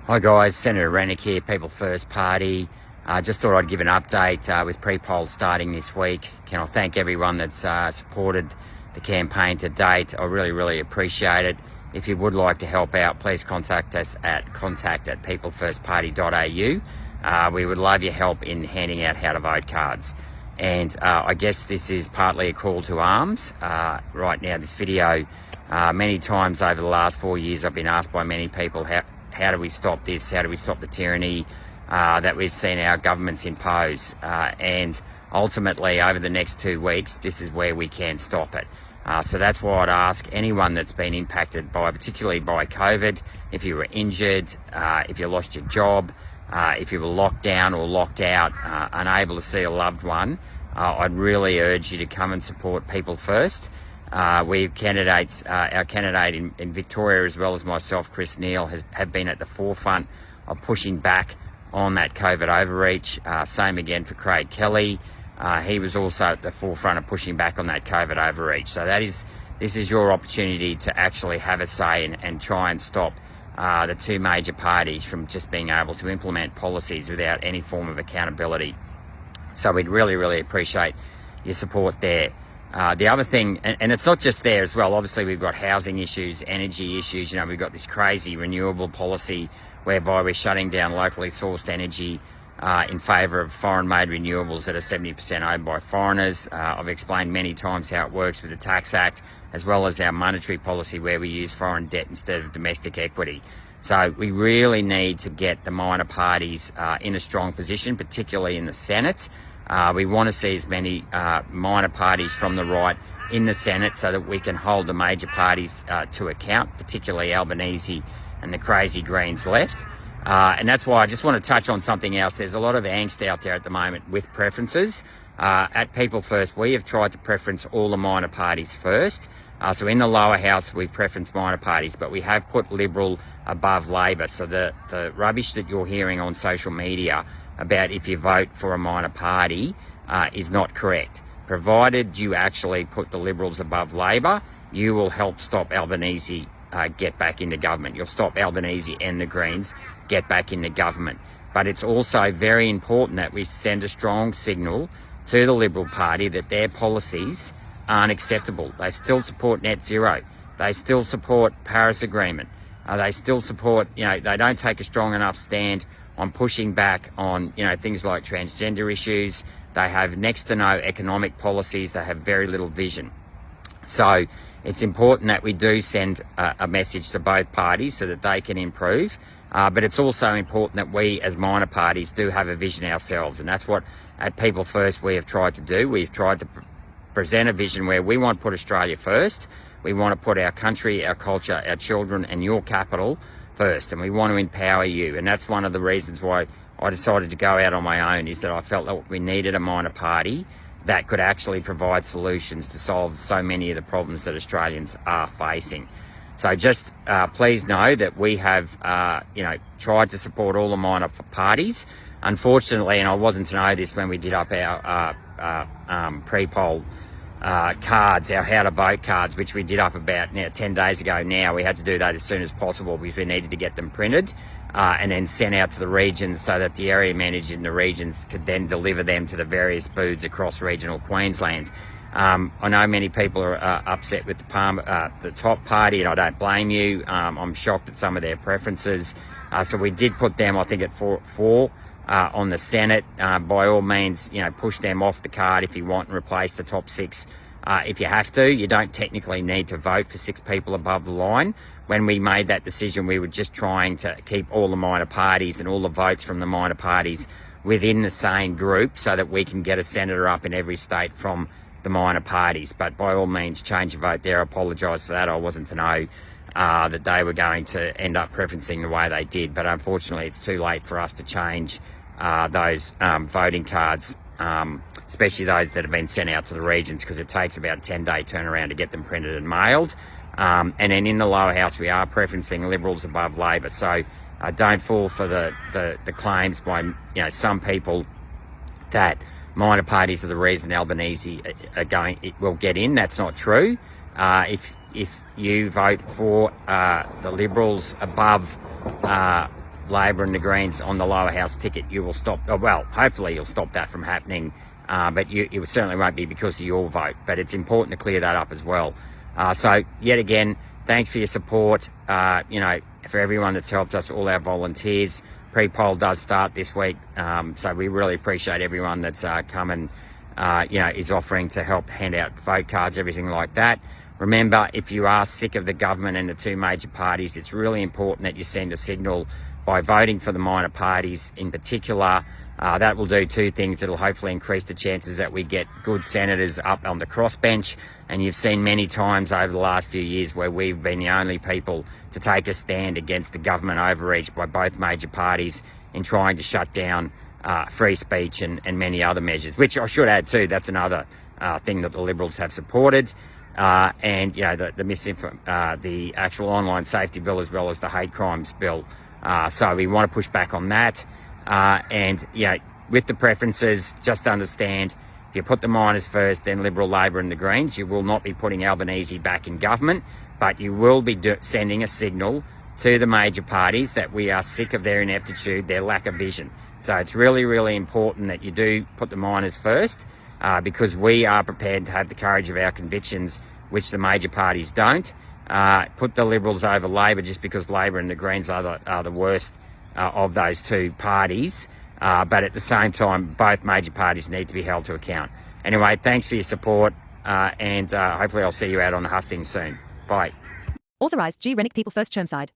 Hi guys, Senator Rennick here, People First Party. Just thought I'd give an update with pre-polls starting this week. Can I thank everyone that's supported the campaign to date? I really appreciate it. If you would like to help out, please contact us at contact@peoplefirstparty.au. We would love your help in handing out how to vote cards. And I guess this is partly a call to arms. Right now, this video, many times over the last 4 years, I've been asked by many people, how do we stop this? How do we stop the tyranny that we've seen our governments impose? And ultimately, over the next 2 weeks, this is where we can stop it. So that's why I'd ask anyone that's been impacted by, particularly by COVID, if you were injured, if you lost your job, if you were locked down or locked out, unable to see a loved one, I'd really urge you to come and support People First. Our candidate in Victoria, as well as myself, Chris Neal, have been at the forefront of pushing back on that COVID overreach. Same again for Craig Kelly. He was also at the forefront of pushing back on that COVID overreach. So this is your opportunity to actually have a say and try and stop the two major parties from just being able to implement policies without any form of accountability. So we'd really appreciate your support there. The other thing, and it's not just there as well, obviously we've got housing issues, energy issues, we've got this crazy renewable policy whereby we're shutting down locally sourced energy in favour of foreign-made renewables that are 70% owned by foreigners. I've explained many times how it works with the Tax Act, as well as our monetary policy where we use foreign debt instead of domestic equity. So we really need to get the minor parties in a strong position, particularly in the Senate. We want to see as many minor parties from the right in the Senate so that we can hold the major parties to account, particularly Albanese and the crazy Greens left. And that's why I just want to touch on something else. There's a lot of angst out there at the moment with preferences. At People First, we have tried to preference all the minor parties first. So in the lower house, we've preferenced minor parties, but we have put Liberal above Labor. So the rubbish that you're hearing on social media about if you vote for a minor party is not correct. Provided you actually put the Liberals above Labor, you will help stop Albanese get back into government. You'll stop Albanese and the Greens get back into government. But it's also very important that we send a strong signal to the Liberal Party that their policies aren't acceptable. They still support net zero. They still support Paris Agreement. They still support, they don't take a strong enough stand on pushing back on, things like transgender issues. They have next to no economic policies. They have very little vision. So it's important that we do send a message to both parties so that they can improve. But it's also important that we as minor parties do have a vision ourselves. And that's what at People First we have tried to do. We've tried to present a vision where we want to put Australia first. We want to put our country, our culture, our children and your capital first, and we want to empower you. And that's one of the reasons why I decided to go out on my own, is that I felt that we needed a minor party that could actually provide solutions to solve so many of the problems that Australians are facing. So just please know that we have tried to support all the minor parties. Unfortunately, and I wasn't to know this when we did up our pre-poll cards, our how to vote cards, which we did up about 10 days ago now. We had to do that as soon as possible because we needed to get them printed and then sent out to the regions so that the area managers in the regions could then deliver them to the various booths across regional Queensland. I know many people are upset with the top party, and I don't blame you. I'm shocked at some of their preferences. So we did put them, I think, at four on the Senate. By all means, push them off the card if you want and replace the top six if you have to. You don't technically need to vote for 6 people above the line. When we made that decision, we were just trying to keep all the minor parties and all the votes from the minor parties within the same group so that we can get a senator up in every state from the minor parties. But by all means, change your vote there. I apologise for that. I wasn't to know that they were going to end up preferencing the way they did. But unfortunately, it's too late for us to change those voting cards, especially those that have been sent out to the regions, because it takes about a 10-day turnaround to get them printed and mailed. And then in the lower house, we are preferencing Liberals above Labor. So don't fall for the claims by some people that minor parties are the reason Albanese will get in. That's not true. If you vote for the Liberals above Labor and the Greens on the lower house ticket, you will stop, well, hopefully you'll stop that from happening, but it certainly won't be because of your vote. But it's important to clear that up as well. So yet again, thanks for your support, for everyone that's helped us, all our volunteers. Pre-poll does start this week, so we really appreciate everyone that's come and is offering to help hand out vote cards, everything like that. Remember, if you are sick of the government and the two major parties, it's really important that you send a signal by voting for the minor parties in particular. That will do two things. It'll hopefully increase the chances that we get good senators up on the crossbench. And you've seen many times over the last few years where we've been the only people to take a stand against the government overreach by both major parties in trying to shut down free speech and many other measures, which I should add too, that's another thing that the Liberals have supported. The actual online safety bill, as well as the hate crimes bill. So we want to push back on that. With the preferences, just understand, if you put the miners first, then Liberal, Labor and the Greens, you will not be putting Albanese back in government, but you will be sending a signal to the major parties that we are sick of their ineptitude, their lack of vision. So it's really, really important that you do put the miners first, because we are prepared to have the courage of our convictions, which the major parties don't. Put the Liberals over Labor just because Labor and the Greens are the worst of those two parties. But at the same time, both major parties need to be held to account. Anyway, thanks for your support, and hopefully I'll see you out on the hustings soon. Bye. Authorised G. Rennick People First Chermside.